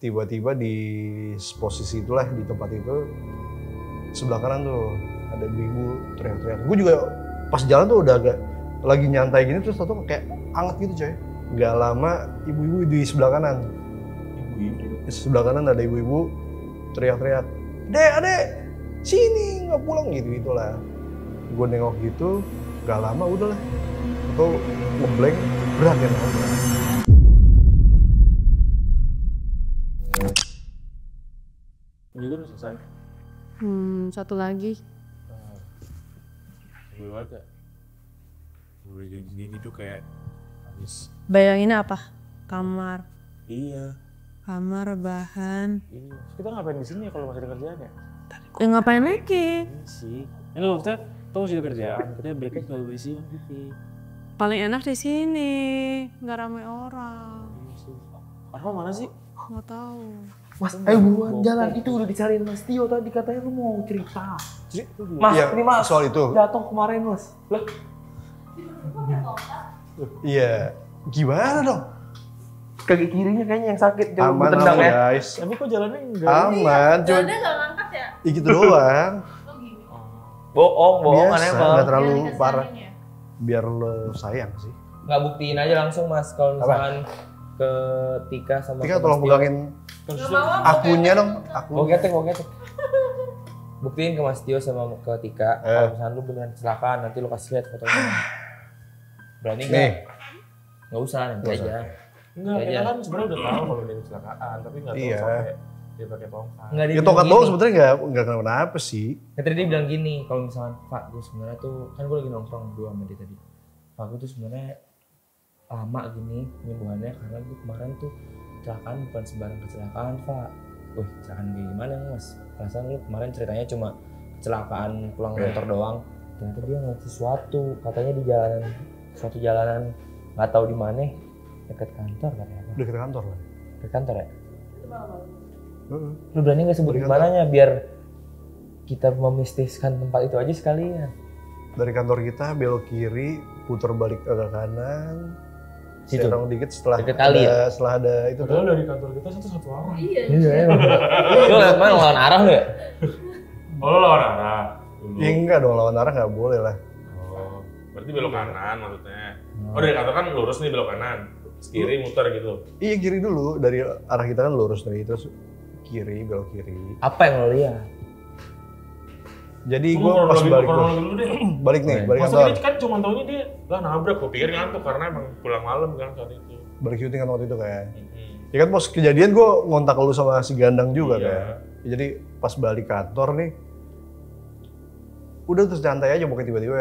tiba-tiba di posisi itulah, di tempat itu sebelah kanan tuh ada ibu-ibu teriak-teriak. Gue juga pas jalan tuh udah agak lagi nyantai gini, terus tau kayak anget gitu coy. Gak lama ibu-ibu di sebelah kanan. Di sebelah kanan ada ibu-ibu teriak-teriak, adek, sini nggak pulang gitulah. Gue nengok gitu, gak lama udahlah. Atau ngeblank, berat ya namanya. Itu udah selesai. Satu lagi. Gue banget ya. Gue gini tuh kayak habis. Bayanginnya apa? Kamar. Iya. Kamar, bahan. Iya. Kita ngapain di sini ya kalau masih ada kerjaan ya? Ya ngapain lagi? Iya sih. Ya nggak maksudnya, tuh masih ada kerjaan. Kita breaknya kalau berisi gitu. Paling enak di sini, nggak ramai orang. Iya sih. Arfa mana sih? Nggak tahu. Mas, ayo buruan jalan. Itu udah dicariin Mas Tio tadi, katanya lu mau cerita. Mas, Iya, ini Mas. soal itu. Jatuh kemarin Mas. Lah. Iya, gimana dong? Kaki kirinya kayaknya yang sakit. Coba Aman tendang ya. guys. Tapi kok jalannya enggak? Aman, cuma Jalannya nggak ngangkat ya? gitu doang. Oh gini. Bohongan Biasa, emang. nggak terlalu Yang dikasih parah. angin ya? Biar lo sayang sih. Nggak buktiin aja langsung Mas kalau misalkan ke Tika sama Tika ke tolong Mas Tio. pegangin Nggak mau, akunnya dong. Mau Akun. getek. Buktiin ke Mas Tio sama ke Tika. Kalau misalkan lu beneran kecelakaan, nanti lu kasih lihat fotonya. Berani Nih, nggak? Nggak usah, nanti Nggak usah. aja. Enggak, Iya. kita kan sebenarnya udah tahu kalau dia kecelakaan, tapi nggak tahu Iya. sampai dia pakai tongkat. Nggak ya tongkat doang sebenarnya nggak kenapa-napa sih. Ya, tadi dia bilang gini, kalau misalkan Pak, gue sebenarnya tuh kan gue lagi nongkrong berdua sama dia tadi. Pak, gue tuh sebenarnya lama gini penyembuhannya karena gue kemarin tuh kecelakaan bukan sembarang kecelakaan, Pak. Wih, kecelakaan kayak gimana Mas? Perasaan lu kemarin ceritanya cuma kecelakaan pulang kantor doang. Ternyata dia ngeliat sesuatu, katanya di jalanan, suatu jalanan nggak tahu di mana, dekat kantor katanya apa? Udah ke kantor lah. Dekat kantor ya? Heeh. Lu berani nggak sebut Dekat di mananya biar kita memistiskan tempat itu aja sekalian? Dari kantor kita belok kiri, putar balik ke kanan. Situ. Serong dikit setelah Deket kali ada, setelah ada itu tuh. Padahal dari kantor kita satu arah. Iya. Iya, emang. Lu lewat mana, lawan arah lu ya? Oh, lo lawan arah. Dulu. Ya enggak dong, lawan arah nggak boleh lah. Oh, berarti belok kanan maksudnya. Oh, dari kantor kan lurus nih belok kanan. Terus kiri muter gitu. Iya kiri dulu, dari arah kita kan lurus dari terus kiri, belok kiri. Apa yang lo lihat? Jadi Tunggu, gue pas balik kronologi dulu deh. balik nih, balik Masa kantor. dia kan cuma taunya dia lah nabrak, gue pikir ngantuk karena emang pulang malam kan saat itu. Balik syuting kan waktu itu kan. Mm-hmm. Ya kan pas kejadian gue ngontak lu sama si Gandang juga Iya. kan. Ya, jadi pas balik kantor nih, udah terus santai aja pokoknya tiba-tiba.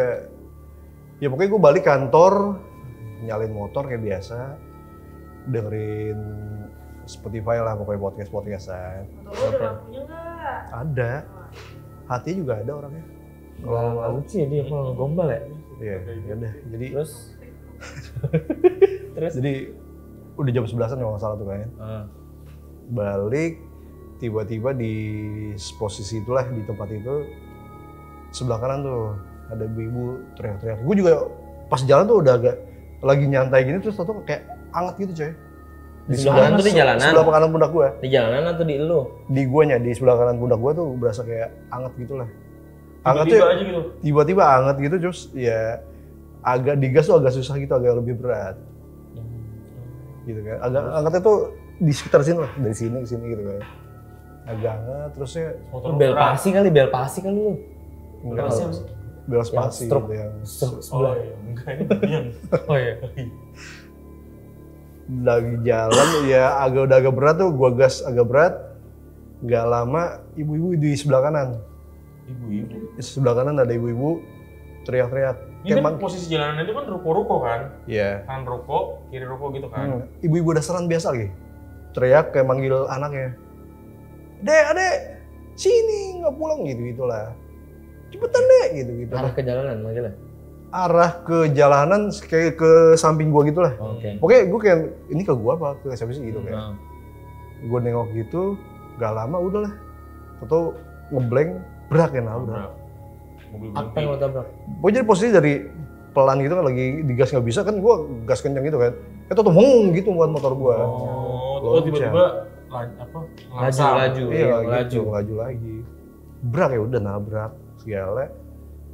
Ya pokoknya gue balik kantor, nyalin motor kayak biasa, dengerin Spotify lah pokoknya podcast-podcastan. Motor lu ada lampunya nggak? Ada, hati juga ada orangnya. Kalau lucu ya dia kalau gombal ya. Iya, ya udah. Jadi Terus? jadi udah jam 11-an kalau nggak salah tuh kan. Balik, tiba-tiba di posisi itulah, di tempat itu sebelah kanan tuh ada ibu teriak-teriak. Gue juga pas jalan tuh udah agak lagi nyantai gini, terus tau kayak anget gitu coy. Di sebelah kanan tuh di jalanan? Sebelah kanan pundak gue. Di jalanan atau di lu? Di guanya, di sebelah kanan pundak gue tuh berasa kayak anget gitu lah. Anget tuh Tiba-tiba aja gitu. tiba-tiba anget gitu, terus ya agak digas tuh agak susah gitu, agak lebih berat. Gitu kan. Agak angetnya tuh di sekitar sini lah, dari sini ke sini gitu kan. Agak anget, terusnya Motor Bel pasi kali lu. enggak Pasti tahu. apa sih? Bel spasi stroke. gitu yang Oh iya, enggak ini bagian. Oh iya. lagi jalan ya udah agak berat tuh, gua gas agak berat. Nggak lama ibu-ibu di sebelah kanan. Ibu-ibu. Di sebelah kanan ada ibu-ibu teriak-teriak. Ini kan posisi jalanan itu kan ruko-ruko kan? Iya. Kanan ruko, kiri ruko gitu kan? Ibu-ibu dasaran biasa lagi. Teriak kayak manggil anaknya. Adek, sini nggak pulang gitu-gitulah. Cepetan deh gitu-gitu. Arah ke jalanan manggilnya. Arah ke jalanan kayak ke samping gua gitulah. Oke. Pokoknya gua kayak ini ke gua apa ke siapa sih gitu kayak. Gua nengok gitu, gak lama udahlah. Atau ngeblank, berak ya udah. Mobil Apa yang lo tabrak? Pokoknya jadi posisi dari pelan gitu kan, lagi digas nggak bisa kan, gua gas kencang gitu kan. Itu tuh gitu buat motor gua. Oh, Loncat. tiba-tiba Laju. Iya laju. gitu, laju lagi. Brak ya udah nabrak segala.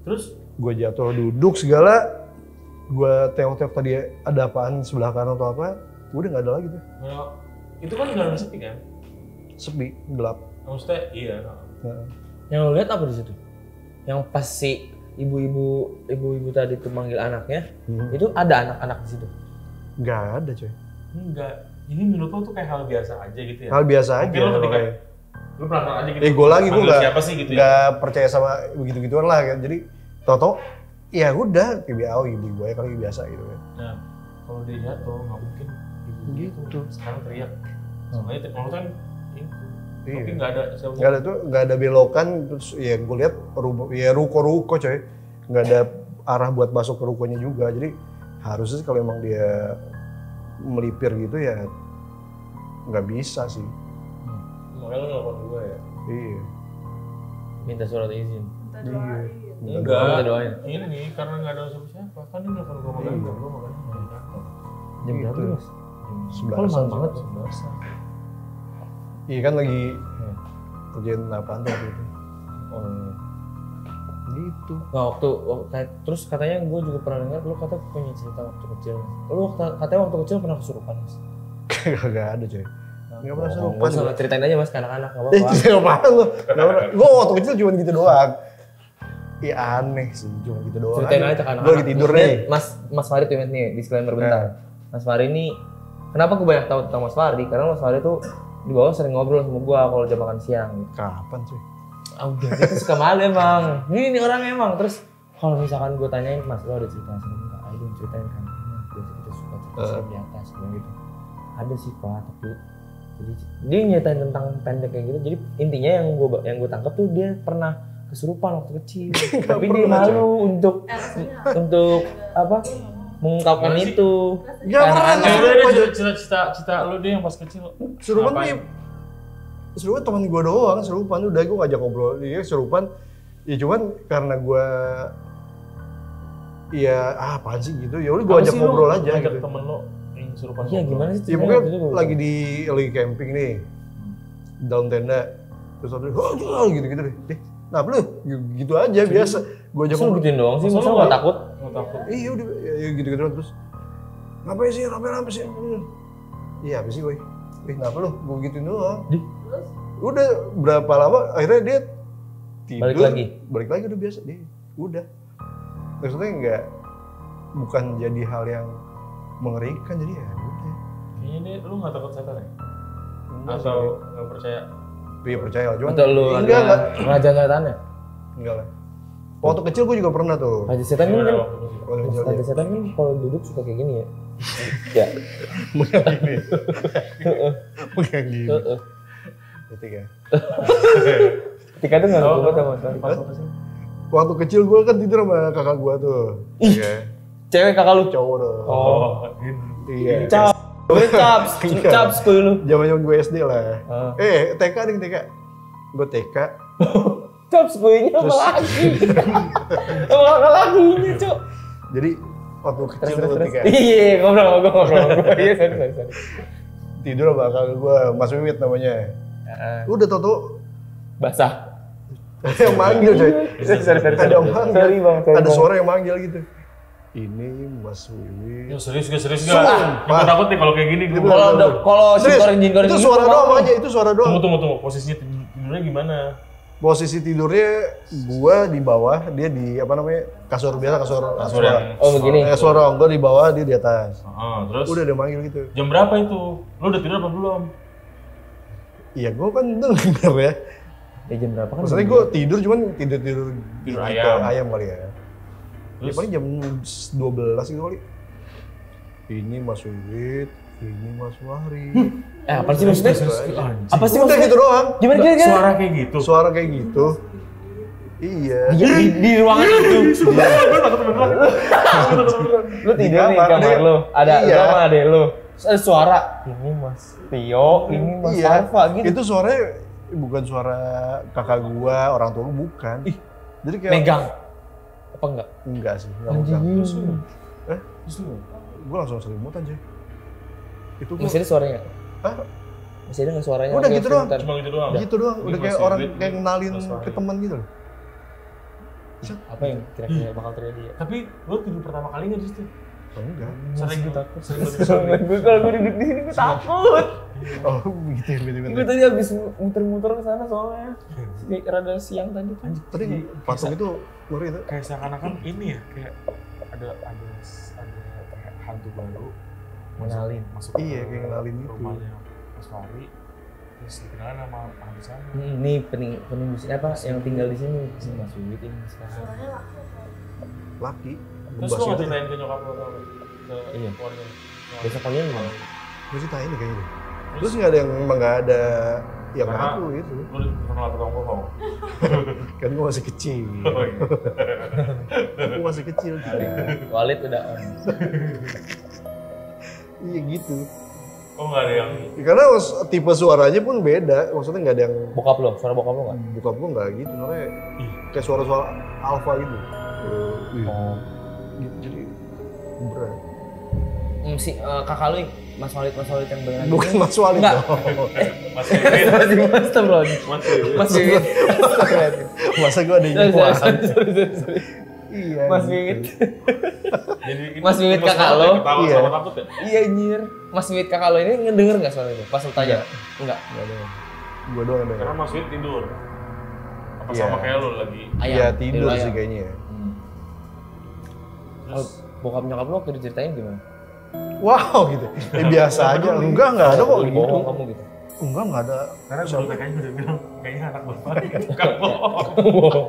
Terus Gue jatuh duduk segala. Gue tengok-tengok tadi ada apaan sebelah kanan atau apa. Udah nggak ada lagi tuh. itu kan jalan sepi kan? Sepi, gelap. Maksudnya iya. Nah, Yang lo lihat apa di situ? Yang pas si ibu-ibu tadi tuh manggil anaknya, itu ada anak-anak di situ. nggak ada coy. Enggak. Ini menurut lo tuh kayak hal biasa aja gitu ya? Hal biasa aja. Mungkin lo ketika makanya. lu pelan-pelan aja gitu. Gue lagi gue Manggil nggak siapa sih gitu ya? nggak percaya sama begitu-gituan lah kan. Jadi tau ya udah kayak ibu-ibu aja kali biasa gitu kan. Nah, kalau dia jatuh nggak mungkin ibu Gitu. itu sekarang teriak. Soalnya kalau kan Iya. tapi nggak ada siapa. Nggak ada belokan terus ya gue lihat ruko coy. Nggak ada arah buat masuk ke rukonya juga. Jadi harusnya sih kalau emang dia melipir gitu ya nggak bisa sih. Makanya lu nelfon gue ya. Iya. Minta surat izin. Minta Iya. doain. Minta Minta doain. Ini karena nggak ada siapa-siapa. Kan dia nelfon gue makanya Iya. gue makanya nggak di kantor. Jam berapa Gitu. Mas? Sebelah Kalau malam sana. banget tuh. Iya kan lagi kerjain apaan tuh waktu itu. Oh, iya. Gitu. Nah, terus katanya gue juga pernah dengar lu kata punya cerita waktu kecil. Lu katanya waktu kecil pernah kesurupan Mas. Gak ada coy. Nggak pernah serupan. Nggak usah, ceritain aja Mas ke anak-anak nggak apa-apa. Cerita apaan lu? Gue waktu kecil cuma gitu doang. Iya aneh sih, cuma gitu doang. Ceritain aja ke anak-anak. Gue lagi tidur nih. Mas Farid tuh nih, disclaimer bentar. Mas Farid ini, kenapa gue banyak tahu tentang Mas Farid? Karena Mas Farid tuh di bawah sering ngobrol sama gue kalau jam makan siang. Kapan cuy? Udah, dia tuh suka malu emang. Ini orang emang. Terus kalau misalkan gue tanyain, Mas lo ada cerita serem nggak? Ayo dong ceritain kan. Biasa kita suka cerita serem di atas kayak gitu. Ada sih Pak, tapi jadi dia nyeritain tentang pendek kayak gitu. Jadi intinya yang gue tangkap tuh dia pernah kesurupan waktu kecil. Tapi dia pernah, malu untuk Rasanya apa? Mengungkapkan Gimana sih? itu. Gak pernah Ya serupan udah coy. cita-cita lu deh yang pas kecil. Serupan Ngapain? nih. Serupan teman gue doang, serupan udah gue ngajak ngobrol. Dia serupan. Ya cuman karena gue ya apaan sih gitu. Ya udah gue Apa ajak sih lu ngobrol aja ngajak gitu. temen lu yang serupan. Iya gimana sih? Ya ceritanya mungkin waktu itu gua lagi camping nih. Dalam tenda. Terus ada gitu-gitu deh. Nah, lu gitu aja biasa. Gue ajak Masa lu ngobrol. gituin doang sih? Masa Masa lu lu gak takut? Nggak takut. Iya udah ya, gitu-gitu doang terus. Ngapain sih? Rame-rame sih. Iya, apa sih, woi? Kenapa lu? Gue gituin doang. terus Udah berapa lama akhirnya dia tidur. Balik lagi? Udah biasa dia. Udah. Maksudnya bukan jadi hal yang mengerikan jadi ya udah. Kayaknya dia lu nggak takut setan ya? Enggak sih. Atau nggak percaya? Iya percaya lah, cuman Atau lu enggak. raja setannya? Enggak lah. Waktu kecil gue juga pernah tuh. Raja setan Gimana kan waktu kecil? Waktu kecil Raja dia. setan kan kalau duduk suka kayak gini ya. Ya. Bukan gini. Heeh. Gitu kan. Ketika itu nggak Oh, lupa sama sekali. pas waktu kecil. Waktu kecil gue kan tidur sama kakak gue tuh. Iya. Cewek kakak lu. Cowok dong. Oh, ini. Iya. Cap. Cap sekali lu. Zaman gue SD lah. Ah. TK nih TK. Gue TK. Cap sekalinya apa Terus- lagi? Apa lagi ini, Cok? Jadi waktu kecil tuh TK. Iya, ngobrol. Iya, sorry. Tidur sama kakak gue, Mas Wiwit namanya. Udah tau Basah. yang manggil coy. Sorry. Ada yang manggil. Sorry, Bang. Ada suara yang manggil gitu. Ini Mas Wiwit. Ya serius gak? Sumpah. Gue takut nih kalau kayak gini. Dia Gua- bilang, Kalau Serius, jingkoring itu suara doang aja, itu suara doang. Tunggu. Posisinya tidurnya gimana? Posisi tidurnya gua di bawah, dia di apa namanya kasur biasa, kasur yang- Oh, begini. Sorong, gua di bawah, dia di atas. Terus Udah dia manggil gitu. jam berapa itu? Lu udah tidur apa belum? Iya, gua kan denger ya. Ya jam berapa kan? Maksudnya gua tidur cuman tidur Tidur gitu, ayam. ayam kali ya. Ya Terus paling jam 12 gitu kali. Ini Mas Wiwit, ini Mas Wahri. apa sih maksudnya? Apa sih Udah maksudnya? gitu doang. Gimana? suara kayak gitu. Suara kayak gitu. Iya. Di ruangan itu. Lu Di tidur nih kamar, kamar dia- lu. Ada Iya. lu sama adek lu. Terus ada suara. Ini Mas Tio, ini Mas Iya. Alfa gitu. Itu suaranya bukan suara kakak gua, orang tua gua bukan. Jadi kayak Megang. Apa enggak? enggak sih, enggak megang. Anjing. Gue langsung selimutan aja. Itu gue, Masih ada suaranya? ah, Masih ada nggak suaranya? Udah Oke, gitu doang. bentar. Cuma gitu doang. Gitu doang, Ini udah kayak masih orang duit, kayak ini kenalin Mas Fahri. ke teman gitu loh. Apa yang kira-kira bakal terjadi ya? Tapi lu tidur pertama kali nggak di situ? Oh, enggak. Sering Gue takut. Sering banget sorry. Gue kalau gue duduk di sini gue takut. Oh, gitu ya, gitu. Gue tadi habis muter-muter ke sana soalnya. Rada siang tadi kan. Tadi patung itu ngeri itu. Kayak seakan-akan ini ya, kayak ada kayak hantu baru Mengenalin. masuk Iya, ke kayak ngenalin itu. rumahnya Mas Fahri, terus dikenalin sama hantu sana. Ini pening di sini apa yang tinggal di sini si Mas Wiwit ini sekarang. Suaranya laki atau Laki. Terus Gembas lu nggak gitu. ceritain ke nyokap lu atau ke Iya. keluarga? Besok paginya gimana? Gue ceritain deh kayaknya. Terus nggak ada yang memang nggak ada yang Karena- ngaku gitu. Lu pernah tukang bohong. Kan gue masih kecil. Oh, iya. Aku masih kecil. Walid udah on. Iya gitu. Oh nggak ada yang Karena tipe suaranya pun beda. Maksudnya nggak ada yang Bokap lo, suara bokap lo nggak? buka gue nggak gitu. Soalnya kayak suara-suara alfa gitu. Oh. Gitu, jadi berat. Kakak lu Mas Walid yang beneran. Bukan Mas Walid Nggak. dong. Mas Wiwit. Mas Temlon. Mas Wiwit. Mas Wiwit. Masa gue ada yang Sorry. Iya. Mas gitu. Wiwit. Jadi ini Mas Wiwit terus kakak takut lo? ya, ketawa Iya. sama takut ya? Iya anjir. Mas Wiwit kakak lo ini ngedenger nggak suara itu? Pas lo tanya? Enggak. Nggak ada. Gue doang ada. Karena Mas Wiwit tidur. Apa Iya. sama kayak lu lagi? Iya tidur ayam. sih kayaknya. Kalau Terus bokap nyokap lo waktu diceritain gimana? Wow gitu. Biasa aja. Enggak ada kok Lu gitu. bohong kamu gitu. Enggak ada. karena guru TK-nya udah bilang kayaknya anak bapak ini tukang bohong.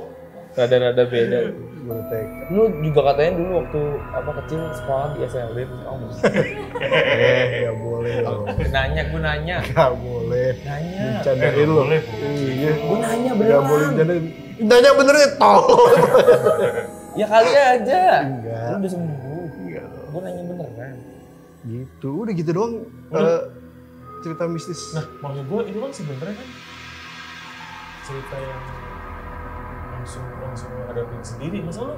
Rada-rada beda. Gue TK. Lu juga katanya dulu waktu apa kecil sekolah di SLB kamu. Nggak boleh loh. Nanya, gue nanya. Nggak boleh. Nanya. Bercandain lo. boleh, Bu. Iya. Gue nanya Nggak boleh beneran. bercandain. Nanya bener ya tolong. Ya kali aja. Enggak. Lu udah sembuh. Enggak. Gue nanya beneran. Gitu. Udah gitu doang. Cerita mistis. Nah, maksud gue itu kan sebenarnya kan cerita yang langsung hadapin sendiri. Masa lu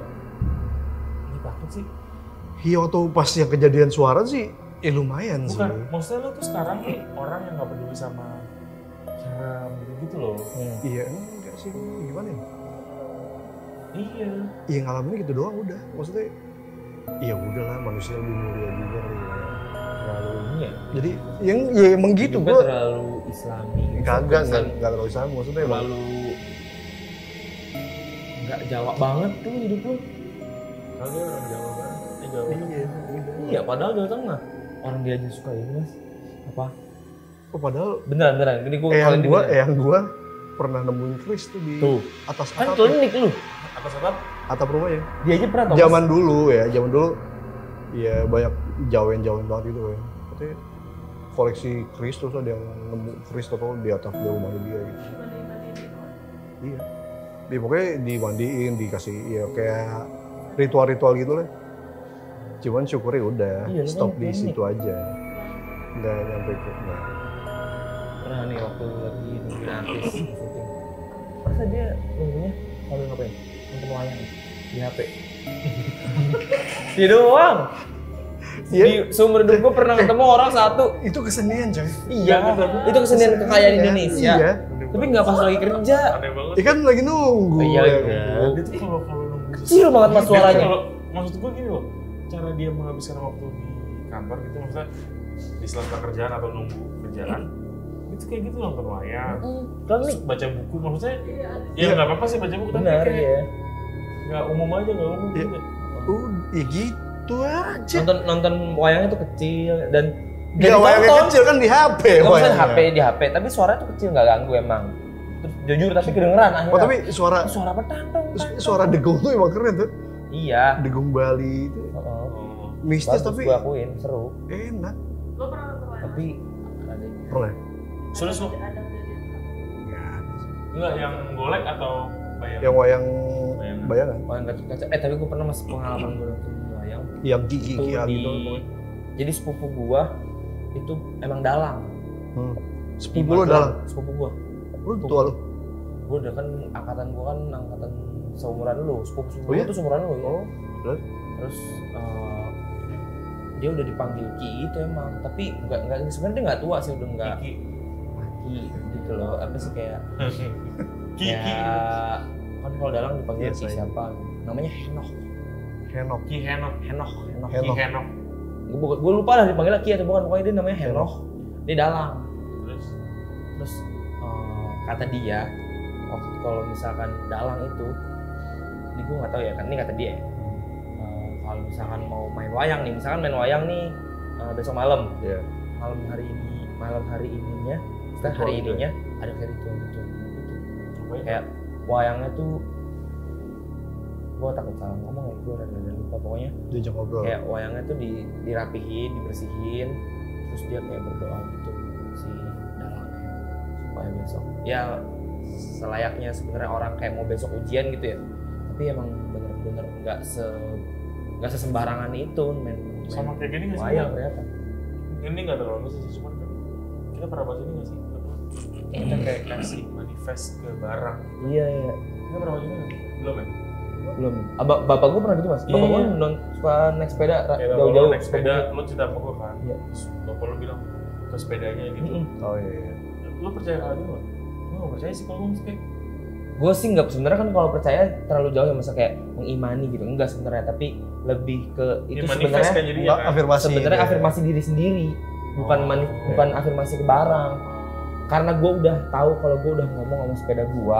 ini takut sih? Iya waktu pas yang kejadian suara sih, lumayan sih. Bukan, maksudnya lu tuh sekarang orang yang nggak peduli sama cara gitu loh. Iya enggak sih, gimana ya? Iya. Iya ngalamin gitu doang udah. Maksudnya, ya udahlah manusia lebih mulia juga kali ya. Terlalu ini ya. Jadi yang ya emang gitu Juga gua. terlalu islami. Kagak terlalu sama. Maksudnya emang Terlalu nggak Jawa banget tuh hidup lu. Kalian orang Jawa banget. Jawa. iya. Udah. Iya, padahal Jawa Tengah. Orang dia aja suka ini mas. Apa? Oh, padahal Beneran. Ini gue yang gua pernah nemuin Chris tuh di Tuh. atas Kan atap, klinik lu. Atas atap? atap rumahnya. Dia aja pernah tau. Zaman dulu ya ya banyak jawen banget gitu ya. Katanya koleksi Chris terus ada yang nemu Chris atau di atap di rumahnya dia gitu. Iya. Pokoknya dimandiin, dikasih ya kayak ritual-ritual gitu lah. Cuman syukurnya udah Iya, stop kan di klinik. situ aja. Nggak nyampe ke enggak. Pernah nih waktu lagi nungguin artis syuting. Masa dia nunggunya sambil ngapain? Nonton wayang di HP. Dia doang. Iya. Di seumur hidup gue pernah ketemu orang satu. Itu kesenian coy. Iya, itu kesenian kekayaan Indonesia. Iya. Tapi nggak pas lagi kerja. Aneh banget. Ikan lagi nunggu. Iya, ya iya. kan? Dia tuh kalau nunggu Kecil banget mas suaranya. Maksud gue gini loh, cara dia menghabiskan waktu di kantor gitu, maksudnya di sela-sela kerjaan atau nunggu kerjaan, itu kayak gitu nonton wayang, Klinik. terus baca buku, maksudnya ya nggak apa-apa sih baca buku, tapi Benar kayak ya. nggak umum aja, nggak umum Iya. gitu. Ya gitu aja. Nonton wayangnya tuh kecil dan Gak wayangnya kecil kan di HP. Nggak maksudnya wayangnya. HP di HP, tapi suara tuh kecil nggak ganggu emang. Terus jujur tapi kedengeran akhirnya. Oh tapi suara suara petantang. suara degung tuh emang keren tuh. Iya. Degung Bali itu Heeh. Oh. mistis Bagus, tapi gue akuin seru. enak. Lo pernah nonton wayang? Tapi ada Pernah? Serius lo? Ada kejadian Nggak ada sih. Enggak, yang golek atau bayang? Yang wayang Bayangan. bayangan. wayang kaca-kaca. Tapi gue pernah masih pengalaman gue nonton wayang. Yang gigi Itu gitu. di jadi sepupu gua itu emang dalang. Sepupu lo dalam. Sepupu gua. Lu tua lu. Gua udah kan angkatan seumuran lu. Sepupu Oh iya? itu seumuran lu ya. Oh, terus? Terus dia udah dipanggil Ki itu emang, tapi nggak sebenarnya dia nggak tua sih, udah nggak Gigi. Ki gitu loh, apa sih kayak Ki. kan kalau dalang dipanggil Iya, Ki saya. siapa? Namanya Henok. Henok. Ki Henok. Henok. Henok. Ki Henok. Gue lupa lah dipanggil Ki atau bukan, pokoknya dia namanya Henok. Dia dalang. Terus Kata dia waktu kalau misalkan dalang itu, ini gue nggak tahu ya kan, ini kata dia ya. Kalau misalkan mau main wayang nih, misalkan main wayang nih besok malam, Iya. malam hari ininya, setelah hari Ritual gitu ininya ada kayak ritual gitu. apa ya? Kayak wayangnya tuh, gue takut salah ngomong ya, gue rada lupa pokoknya. Diajak ngobrol. Kayak wayangnya tuh dirapihin, dibersihin, terus dia kayak berdoa gitu si dalangnya supaya besok ya selayaknya sebenarnya orang kayak mau besok ujian gitu ya, tapi emang bener-bener nggak sesembarangan itu main Sama kayak gini nggak sih? wayang ternyata. Ini nggak terlalu sih, cuman kan kita pernah bahas ini nggak sih? Kita kayak kasih manifest ke barang. Iya. Kita pernah bahas ini nggak sih? Belum ya? Belum. Bapak gue pernah gitu mas. Iya, Bapak gue iya. suka naik sepeda Kayak jauh-jauh. naik sepeda, lo cerita sama gue kan? Iya. Terus bapak lo bilang ke sepedanya gitu. Oh iya. Lo percaya hal itu nggak? Lo nggak percaya sih kalau ngomong kayak Gue sih nggak, sebenarnya kan kalau percaya terlalu jauh ya, masa kayak mengimani gitu, enggak sebenarnya, tapi lebih ke itu manifest sebenarnya kan jadinya kan? Afirmasi. sebenarnya gitu ya. afirmasi diri sendiri, bukan Oh, bukan afirmasi ke barang. Karena gue udah tahu kalau gue udah ngomong sama sepeda gue,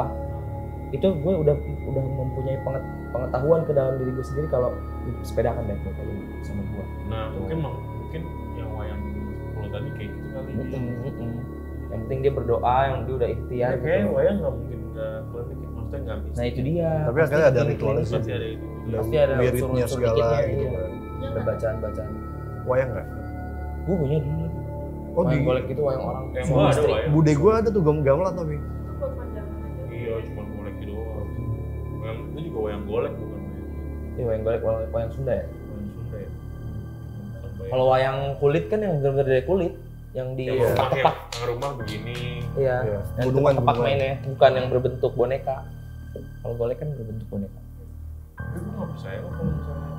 itu gue udah mempunyai pengetahuan ke dalam diri gue sendiri kalau sepeda akan baik-baik aja sama gue. Nah mungkin yang wayang 10 tadi kayak gitu kali. Yang penting dia berdoa, yang dia udah ikhtiar Kayak gitu. wayang nggak mungkin nggak klinik, maksudnya nggak bisa. Nah itu dia. Tapi Pasti akhirnya ada klinik-klinik ritualnya sih. Pasti ada itu. Pasti ada wiridnya unsur-unsur segala dikitnya, gitu iya. kan. Ada bacaan-bacaan. Wayang nggak? Gue punya dulu. Oh Wayang di golek gitu, wayang orang. Yang Suami gua ada istri. wayang. bude gue ada tuh gamelan tapi. Itu buat panjangan aja. Iya, cuma koleksi doang. Wayang itu juga wayang golek bukan wayang. Iya, wayang golek, wayang Sunda ya. Wayang Sunda ya. Bukan wayang. Kalau wayang kulit kan yang benar-benar dari kulit, yang di yang Iya. tepak-tepak. yang rumah begini. Iya. Iya. Yang Gunungan, tepak gunungan. mainnya, bukan yang berbentuk boneka. Kalau golek kan berbentuk boneka. Tapi gue nggak percaya kok kalau misalnya.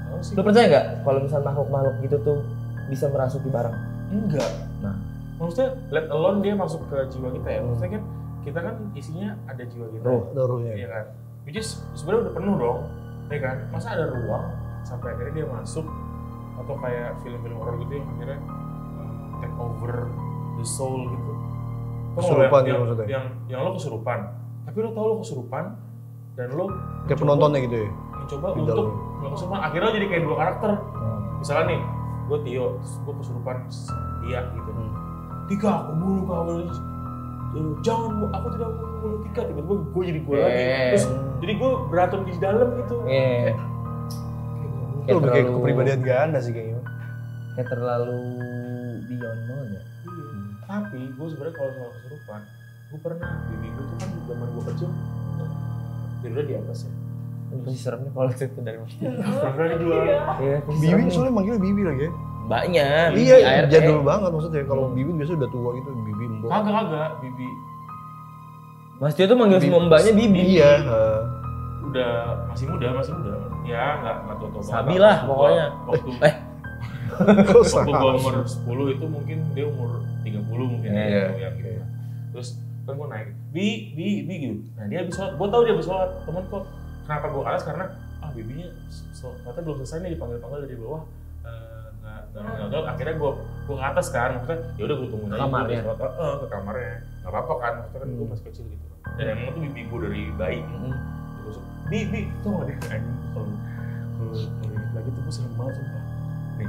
Tahu sih. Lo percaya nggak kalau misalnya makhluk-makhluk gitu tuh bisa merasuki barang? Enggak. Nah. Maksudnya let alone dia masuk ke jiwa kita ya. Maksudnya kan kita kan isinya ada jiwa kita. Ruh. Ada ruhnya. Iya kan. Which is sebenarnya udah penuh dong. Ya kan. Masa ada ruang sampai akhirnya dia masuk, atau kayak film-film horor gitu yang akhirnya take over the soul gitu. Tau nggak Kesurupan yang, gitu maksudnya? yang lo kesurupan. Tapi lo tau lo kesurupan dan lo Kayak penontonnya gitu ya. mencoba Di untuk dalam. nggak kesurupan. Akhirnya lo jadi kayak dua karakter. Hmm. Misalnya nih, gue Tio, terus gue kesurupan dia gitu. Tika, aku bunuh kau. Terus, jangan, aku tidak mau bunuh Tika. Tiba-tiba gue jadi gue lagi. Terus jadi gue beracun di dalam gitu. Iya. Itu lebih kayak terlalu- kepribadian ganda sih kayaknya. Kayak terlalu beyond banget ya. Iya. Tapi gue sebenarnya kalau soal kesurupan, gue pernah bibi gue tuh kan zaman gue kecil tidurnya di atas ya. Ini pasti serem nih kalau cerita dari mas. Pernah dijual. Iya, pasti serem Bibi nih. soalnya manggilnya Bibi lagi ya. Mbaknya, Bibi Iya, ART. jadul banget maksudnya. Kalau Bibi biasanya udah tua gitu, Bibi mbok. Kagak bibi Mas Tio tuh manggil semua mbaknya Bibi. Iya. udah masih muda. Ya nggak tua banget. Sabi lah pokoknya. Waktu Kok waktu gue salah? umur 10 itu mungkin dia umur 30 mungkin Iya, ya gitu. iya. Terus kan gue naik bi gitu. Nah dia habis sholat, gue tahu dia habis sholat. Temen kok kenapa gue kalah karena bibinya ternyata belum selesai nih dipanggil dari bawah. Nggak. Akhirnya gue ke atas kan, maksudnya ya udah gue tungguin aja. Kamarnya? Gua sholat, ke kamarnya. Nggak apa-apa kan, maksudnya kan gue masih kecil gitu. Dan emang tuh bibi gue dari bayi. Terus bi tuh nggak deh anjing kalau inget lagi tuh gue serem banget sumpah. Nih.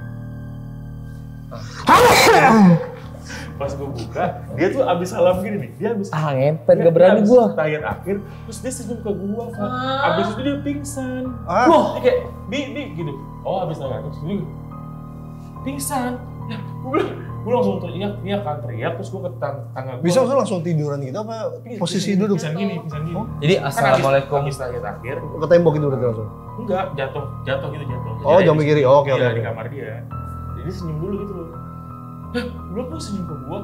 Pas gue buka, dia tuh abis salam gini nih, dia abis Ngempet gak berani abis gua. tahiyat akhir, terus dia senyum ke gua, Kak. Abis itu dia pingsan. Ah. Wah, dia kayak bi gitu. Oh, abis tahiyat akhir, terus dia pingsan. Nah, gue langsung teriak terus gue ke tangga gue. Bisa langsung tiduran gitu apa posisi duduk? Pingsan gini. Jadi Kan assalamualaikum. abis tahiyat akhir, Ke tembok gitu berarti langsung. enggak jatuh gitu. Oh, Jadi jam kiri. Oh, oke, iya, oke. di kamar dia. Jadi senyum dulu gitu loh. Belum tuh senyum ke gue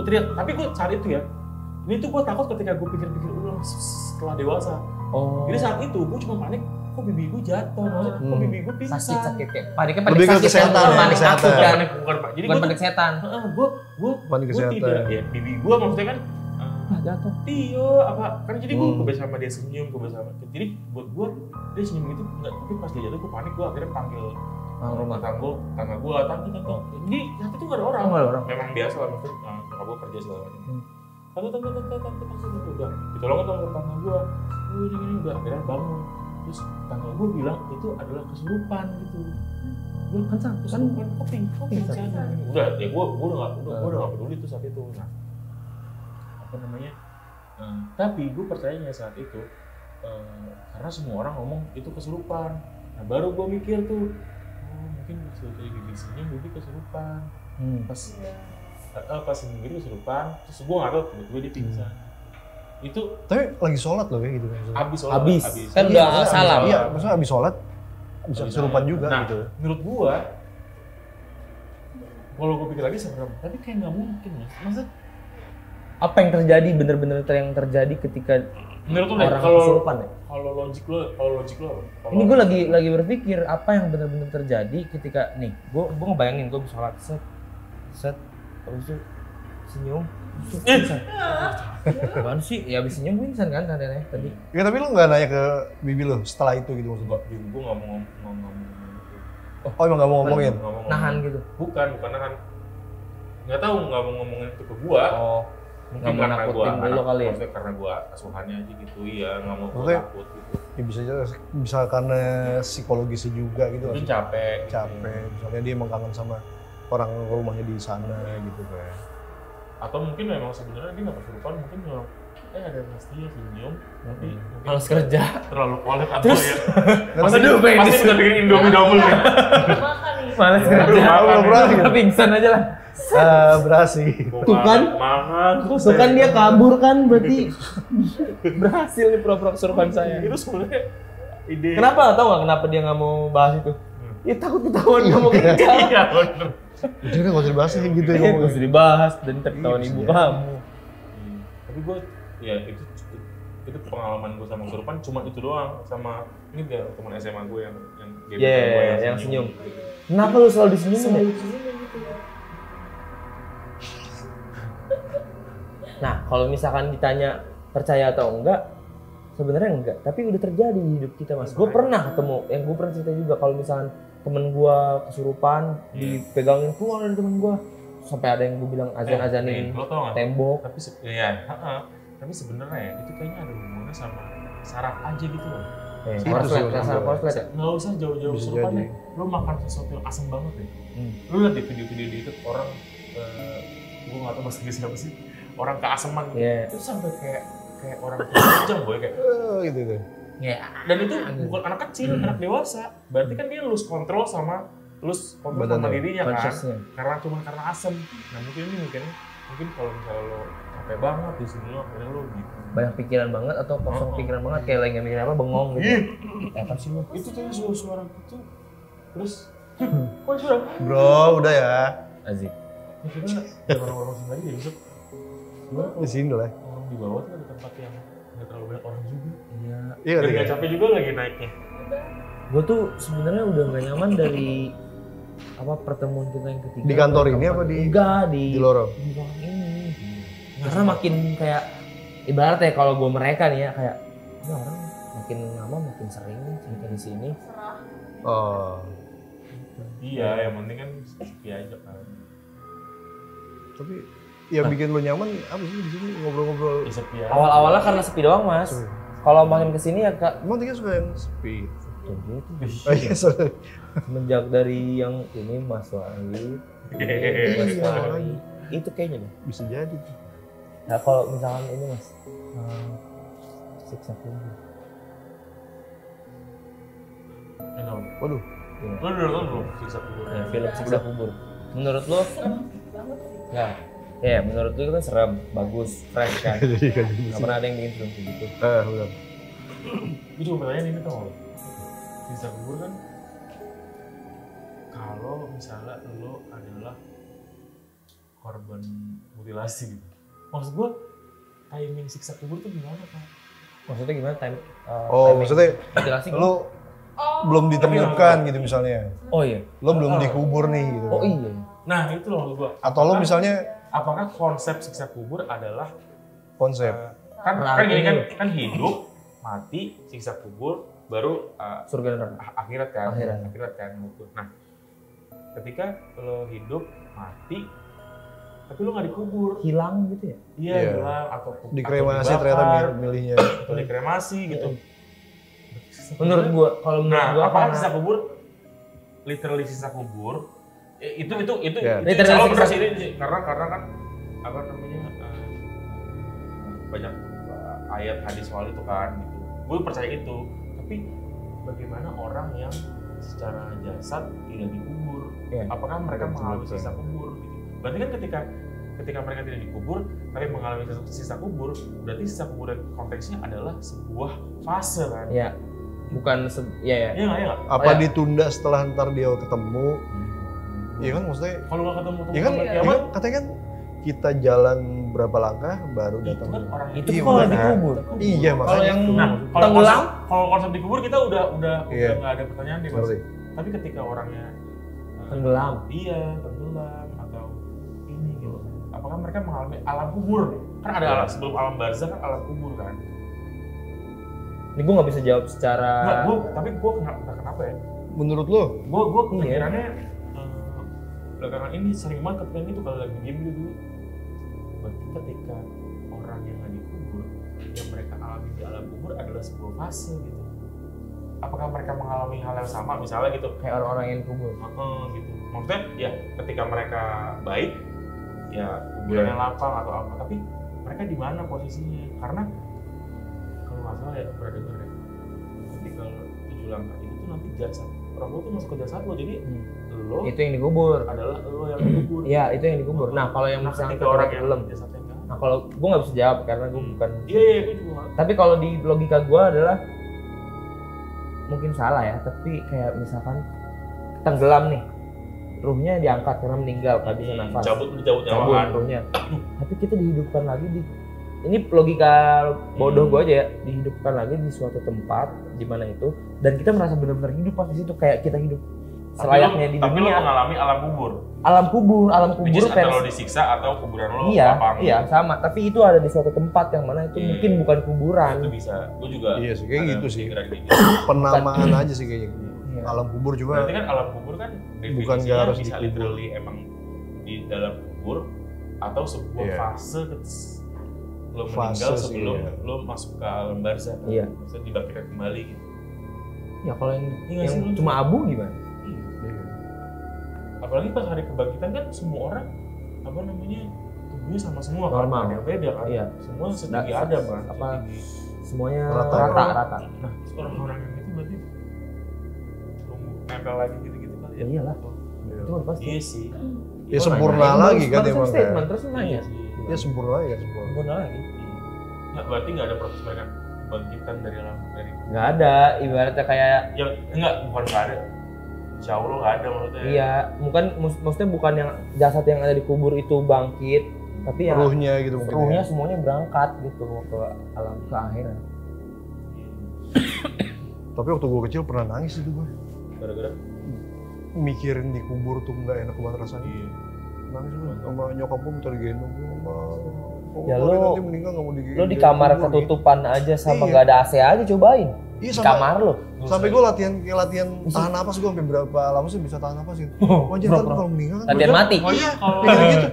teriak. Tapi gue saat itu ya, ini tuh gue takut ketika gue pikir-pikir ulang setelah dewasa. Oh. Jadi saat itu gue cuma panik, kok bibi gue jatuh, maksudnya kok bibi gue pingsan. Sakit kayak paniknya panik Lebih ke sakit, kesehatan bukan ya, panik kesehatan. takut kan. Bukan Pak. Jadi Bukan gue panik setan. gue Panik kesehatan. tidak, ya bibi gue maksudnya kan Jatuh. Tio apa kan jadi gue kebiasa sama dia senyum, kebiasa sama jadi buat gue dia senyum itu enggak, tapi pas dia jatuh gue panik, gue akhirnya panggil Rumah. tangga gue tante jadi saat itu nggak ada orang, Nggak ada orang. memang biasa lah maksudnya nyokap gue kerja segala macam tante udah ditolong sama tetangga gue ini udah akhirnya bangun terus tetangga gue bilang itu adalah kesurupan gitu. Gue kan kesurupan kok pingsan udah ya gue udah nggak peduli tuh saat itu. Nah apa namanya tapi gue percayanya saat itu karena semua orang ngomong itu kesurupan. Nah baru gue mikir tuh mungkin suatu bibi senyum bibi kesurupan pas bibi kesurupan terus gue nggak tahu tiba-tiba dia pingsan itu Tapi lagi sholat loh kayak gitu maksudnya. Abis. Kan Iya, udah maksudnya salam. Iya, maksudnya abis sholat bisa kesurupan juga nah, gitu. menurut gua kalau gua pikir lagi serem tapi kayak nggak mungkin ya maksudnya Apa yang terjadi bener-bener yang terjadi ketika menurut lu orang kalau kesurupan ya? kalau logik lo apa? Ini gue lagi berpikir apa yang benar-benar terjadi ketika nih, gue ngebayangin gue sholat set, terus itu senyum, itu pingsan. Apaan sih? Ya abis senyum pingsan kan tadi. Ya tapi lu nggak nanya ke bibi lu setelah itu gitu maksud gua? Gue nggak mau ngomong Oh emang nggak mau ngomongin? Nahan gitu. bukan nahan nggak tahu nggak mau ngomongin itu ke gua Oh, nggak mau karena nakutin gua dulu kali ya. maksudnya karena gua asuhannya aja gitu ya nggak mau gua Maksudnya- takut gitu Ya bisa karena psikologisnya juga gitu. mungkin maksudnya. capek Capek, misalnya dia emang kangen sama orang rumahnya di sana gitu kan. atau mungkin memang sebenarnya dia nggak kesurupan mungkin memang ada Mas Tio senyum tapi mungkin Males kerja. terlalu kualet atau Terus? ya Aduh, pengen pasti bisa bikin Indomie double nih Makan nih. Males Ya, kerja. belum pernah. Udah pingsan aja lah. Berhasil. Tuh kan? Makan Tuh kan dia kabur kan berarti berhasil nih pura-pura kesurupan saya. itu sebenarnya ide Kenapa? Tahu nggak kenapa dia nggak mau bahas itu? Ya takut ketahuan nggak mau kerja. iya bener Jadi kan nggak usah dibahas ya gitu ya Iya, ngomongnya. harus dibahas dan terketahuan ibu Iya. kamu. tapi gue ya itu pengalaman gue sama kesurupan cuma itu doang sama ini dia teman SMA gue yang Iya, gebetan gue yang senyum. gitu. Kenapa lu selalu disenyumin ya? Nah, kalau misalkan ditanya percaya atau enggak, sebenarnya enggak. Tapi udah terjadi di hidup kita, Mas. Gue pernah ketemu, yang gue pernah cerita juga kalau misalkan temen gue kesurupan, dipegangin keluar dari temen gue, sampai ada yang gue bilang azan-azanin lo tau gak? tembok. Tapi tapi sebenarnya ya itu kayaknya ada hubungannya sama saraf aja gitu loh. Itu Korslet, sih, rasa korslet ya? Nggak usah jauh-jauh Bisa kesurupan jadi. deh. Lo makan sesuatu yang asam banget deh. Lo liat di video-video di YouTube orang gue nggak tahu bahasa Inggris siapa sih orang keaseman gitu. Iya. Itu sampai kayak orang kejang boy kayak Gitu deh. Ya, dan itu bukan anak kecil, anak dewasa. Berarti kan dia lose control sama Badannya, dirinya kan. consciousnya. Karena asam. Nah mungkin kalau misalnya lo capek banget di sini lo akhirnya lo gitu. banyak pikiran banget atau kosong pikiran banget kayak lagi mikir apa bengong gitu. Ih, Apa sih lu? itu tuh suara gitu. Terus, kok suara? Bro, udah ya. Azik. Ya kita jangan orang-orang sini lagi ya besok. Gimana kalau Di sini lah. orang di bawah tuh ada tempat yang nggak terlalu banyak orang juga. Iya. Iya Dan kan? nggak capek juga lagi naiknya. Gue tuh sebenarnya udah gak nyaman dari apa pertemuan kita yang ketiga. Di kantor ini apa di- Enggak, di Lorong? Di ruang ini. Karena makin kayak ibaratnya kalau gue mereka nih ya kayak ini orang makin lama makin sering cerita di sini. Serah. Oh. Iya, yang penting kan sepi aja kan. Tapi yang bikin lo nyaman apa sih di sini ngobrol-ngobrol? Ya sepi aja. Awal-awalnya karena sepi doang mas. Sorry. Kalau makin kesini ya kak. Emang Tika suka yang sepi? Ih, Oh iya, sorry. Semenjak dari yang ini Mas Wahid, Mas Iya, Wahid, itu kayaknya deh. Bisa jadi tuh. Nah kalau misalkan ini mas, siksa kubur. Kenapa? Waduh. Lo udah nonton belum? Siksa kubur. Ya, film siksa kubur. Menurut lo? Serem banget sih. Ya, menurut lo itu kan serem, bagus, fresh kan. Jadi kan Gak pernah ada yang bikin film kayak gitu. benar. Gue cuma pertanyaan ini tau gak? Siksa kubur kan kalau misalnya lo adalah korban mutilasi gitu. Maksud gue timing siksa kubur tuh gimana kan? Maksudnya gimana Oh, timing maksudnya mutilasi lo belum ditemukan gitu misalnya. Oh iya. Lo belum dikubur nih gitu. Oh iya. Nah itu loh maksud gua. Atau lo misalnya Apakah konsep siksa kubur adalah konsep. kan gini kan hidup, mati, siksa kubur, baru Surga dan neraka. akhirat kan, Akhirat. kan gitu. Nah, ketika lo hidup, mati, tapi lo nggak dikubur, Hilang gitu ya? iya Iya. hilang atau Dikremasi dibakar, ternyata milihnya. atau dikremasi gitu. Menurut gua, kalau menurut Nah, gua apakah karena- sisa kubur, literally sisa kubur, itu Ya. insya Allah benar sih ini karena kan apa namanya banyak ayat hadis soal itu kan gitu. Gue percaya itu, tapi bagaimana orang yang secara jasad tidak dikubur? Iya. Apakah mereka Betul, mengalami betul. sisa kubur? Gitu. Berarti kan ketika mereka tidak dikubur, tapi mengalami sisa kubur, berarti sisa kubur konteksnya adalah sebuah fase kan? Ya, bukan ya. Iya nggak ya nggak? Apa ya. ditunda setelah ntar dia ketemu? Iya kan maksudnya. Kalau nggak ketemu Iya kan, sampai iya kiamat, kan katanya kan kita jalan berapa langkah baru itu datang. kan orang Itu Iya, kalau benar. dikubur. Iya makanya. Kalau yang itu. Nah, kalau tenggelam? kalau konsep dikubur kita udah Iya. nggak ada pertanyaan nih mas. Ngerti. Tapi ketika orangnya Tenggelam. iya tenggelam atau ini gitu, apakah mereka mengalami alam kubur? Kan ada alam sebelum alam barzah kan alam kubur kan? Ini gua nggak bisa jawab secara. Tapi gue kenapa ya? Menurut lo? Gue Iya. kepikirannya belakangan ini sering banget kepikiran itu kalau lagi game gitu dulu. Berarti ketika orang yang nggak dikubur, yang mereka alami di alam kubur adalah sebuah fase gitu. Apakah mereka mengalami hal yang sama misalnya gitu? Kayak orang-orang yang dikubur. Gitu. Maksudnya ya ketika mereka baik, ya kuburannya lapang atau apa. Tapi mereka di mana posisinya? Karena kalau nggak salah ya pernah dengar ya. Ketika 7 langkah itu tuh nanti jasad orang lo tuh masuk ke jasad lo, jadi lo Itu yang dikubur. adalah lo yang dikubur. Iya, itu yang dikubur. Nah, kalau yang misalnya ketika orang yang tenggelam. jasadnya enggak. Nah, kalau gua nggak bisa jawab karena gua bukan. Iya, gue juga nggak. Tapi kalau di logika gua adalah mungkin salah ya, tapi kayak misalkan tenggelam nih, ruhnya diangkat karena meninggal, nggak bisa nafas. Cabut nyawa Cabut kan. ruhnya. Tapi kita dihidupkan lagi di ini logika bodoh gua aja ya, dihidupkan lagi di suatu tempat di mana itu dan kita merasa benar-benar hidup pas di situ kayak kita hidup selayaknya di Tapi lo dunia. mengalami alam kubur. Alam kubur Which is antara lo versi disiksa atau kuburan lo iya, lapang. iya sama, tapi itu ada di suatu tempat yang mana itu Iya. mungkin bukan kuburan. Itu bisa. Gue juga. Iya sih, kayak ada gitu sih. pikiran kayak gitu. Penamaan aja sih kayaknya. Iya. Alam kubur juga. Berarti kan alam kubur kan Bukan definisinya nggak harus bisa dikubur. literally emang di dalam kubur atau sebuah Iya. fase lo Fase meninggal sih, sebelum iya. lo masuk ke alam barzah kan. Iya. Maksudnya dibangkitkan kembali gitu. Ya kalau yang, Iya yang sih, lu- cuma abu gimana? Iya. Iya. Apalagi pas hari kebangkitan kan semua orang apa namanya tubuhnya sama semua kan, Normal. nggak ada yang beda kan. Iya. Semua setinggi Nah, Adam kan. apa- setinggi. Semuanya Rata. rata. Nah, terus orang-orang yang itu berarti nunggu nempel lagi gitu-gitu kali ya. Ya iyalah. Iya. Itu kan pasti. Iya sih. Ya Gua sempurna nanya. lagi kan Barusan emang statement kan. terus lu Iya nanya. sih. Ya sempurna lagi kan sempurna. Sempurna lagi. Nggak, berarti nggak ada proses mereka bangkitan dari alam dari Nggak ada, ibaratnya kayak yang enggak bukan nggak ada. Insya Allah nggak ada maksudnya. iya, bukan maksudnya bukan yang jasad yang ada di kubur itu bangkit, tapi yang Ruhnya gitu mungkin. ruhnya Ya. semuanya berangkat gitu ke alam ke akhirat. Iya. Tapi waktu gue kecil pernah nangis itu gue. Gara-gara. Mikirin di kubur tuh nggak enak banget rasanya. Iya. Nangis gue sama nyokap gue minta digendong. Ya lu lu- nanti meninggal nggak mau digendong. Lo di kamar ketutupan aja sama Iya. nggak ada AC aja cobain. Iya Di sama. kamar lo. Sampai gue latihan tahan napas gue sampai berapa lama sih bisa tahan napas gitu. Wajar ntar kalau meninggal kan. Latihan mati. Oh iya, kalau Kayak gitu.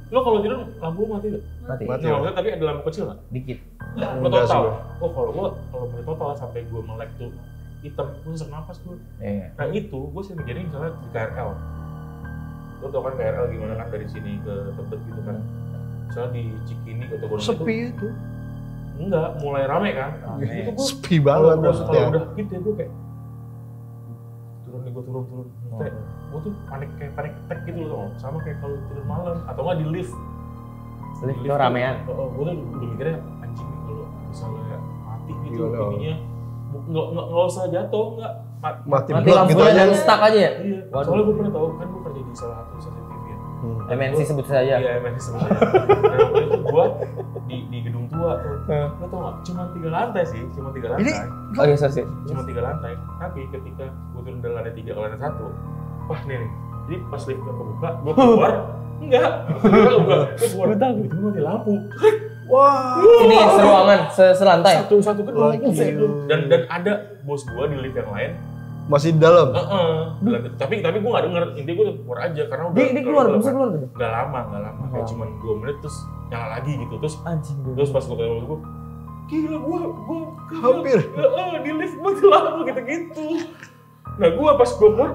lo kalau tidur lampu lo mati nggak? Mati. Mati. Nah, maksudnya tapi ada lampu kecil nggak? Dikit. Lo Enggak sih total. gua. Oh kalau mulai total sampai gue melek tuh hitam, gue sesak napas gue. Iya. Nah itu gue sih mikirin misalnya di KRL. Lo tau kan KRL gimana kan dari sini ke Tebet gitu kan. Misalnya di Cikini ke Togor Sepi itu. enggak, mulai rame kan. Rame. Itu gue Sepi kalau banget maksudnya. udah gitu ya gue kayak turun nih gue turun. Kayak gue tuh panik attack gitu loh, sama kayak kalau turun malam atau nggak di lift. Lift Di lo tuh, ramean. gue tuh udah mikirnya anjing nih kalau misalnya mati gitu Gila. ininya nggak usah jatuh nggak Mati Mati blok gitu lampunya aja. dan stuck aja ya. iya. Waduh. Soalnya gue pernah tahu kan gue kerja di salah satu stasiun TV ya. Hmm. MNC sebut saja. Iya MNC sebenarnya. Dan waktu itu gua di gedung tua tuh. Lo tau nggak? Cuma 3 lantai sih, cuma 3 lantai. Oh iya sorry. Cuma 3 lantai. Tapi ketika gua turun dari lantai 3 ke lantai 1, wah nih. Jadi pas liftnya kebuka, gua keluar. Enggak, gua keluar. Itu mati lampu. Wah. Ini seruangan selantai. Satu gedung. Gila. Dan ada bos gua di lift yang lain. Masih di dalam. Tapi gua nggak denger. Intinya gua keluar aja karena udah. Dia keluar, bisa keluar gitu. Nggak lama. Kayak cuma 2 menit terus nyala lagi gitu. Terus pas gua ketemu gua, gila gua Hampir. di lift mati lampu gitu. Nah gua pas gua keluar,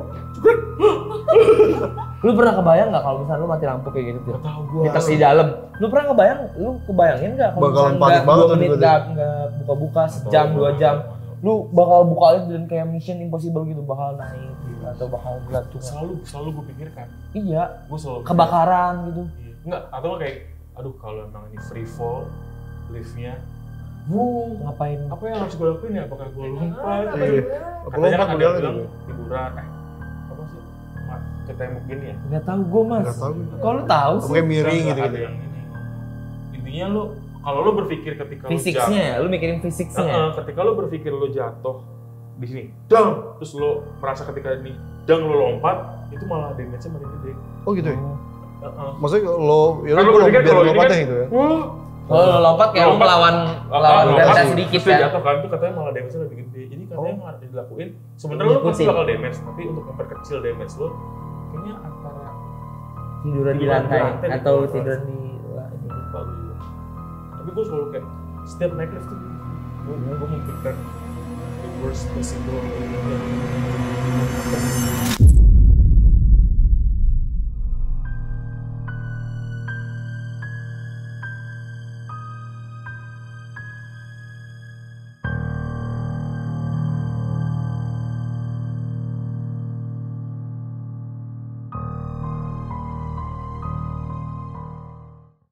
Lu pernah kebayang nggak kalau misalnya lu mati lampu kayak gitu tuh? nggak tahu gua. Kita di dalam. Lu pernah kebayangin nggak kalau Bakalan misalnya panik nggak banget 2 tuh menit tiba-tiba. nggak buka-buka sejam 2 jam, lu bakal buka lift dan kayak Mission Impossible gitu bakal naik gitu, atau bakal jatuh. Selalu gua pikirkan. Iya. Gua selalu Kebakaran gitu. Iya. Enggak, atau kayak aduh kalau emang ini free fall liftnya, Ngapain? apa yang harus gue lakuin ya? Apakah gue lompat? Iya. Apa Katanya lompat kan ada modalnya yang bilang gitu? hiburan, apa sih? Ke tembok gini ya? Nggak tahu gue mas. Nggak tahu. Kalau lu tahu sih. Kayak miring Nggak gitu. ada yang ini. Intinya lo, kalau lo berpikir ketika lo Fisiknya ya, lu mikirin fisiknya. ya? ketika lo berpikir lo jatuh di sini, dang, terus lo merasa ketika ini dang lo lompat, itu malah damage-nya makin gede. Oh gitu ya? Heeh. Maksudnya lo, ya Kalau lo berpikir biar kalau ini lompatnya kan- gitu ya? Wah, Kalau lu lompat kayak lu melawan lompat, benda sedikit terus dia kan. jatuh kan, itu katanya malah damage-nya lebih gede. Jadi katanya yang harus dilakuin, sebenarnya lo pasti Ngikutin. bakal damage, tapi untuk memperkecil damage lo, kayaknya antara Tiduran di Tiduran di lantai lantai atau di bawah. tiduran di ini. bagus juga. Tapi gue selalu kayak setiap naik lift tuh, gue memikirkan the worst possible.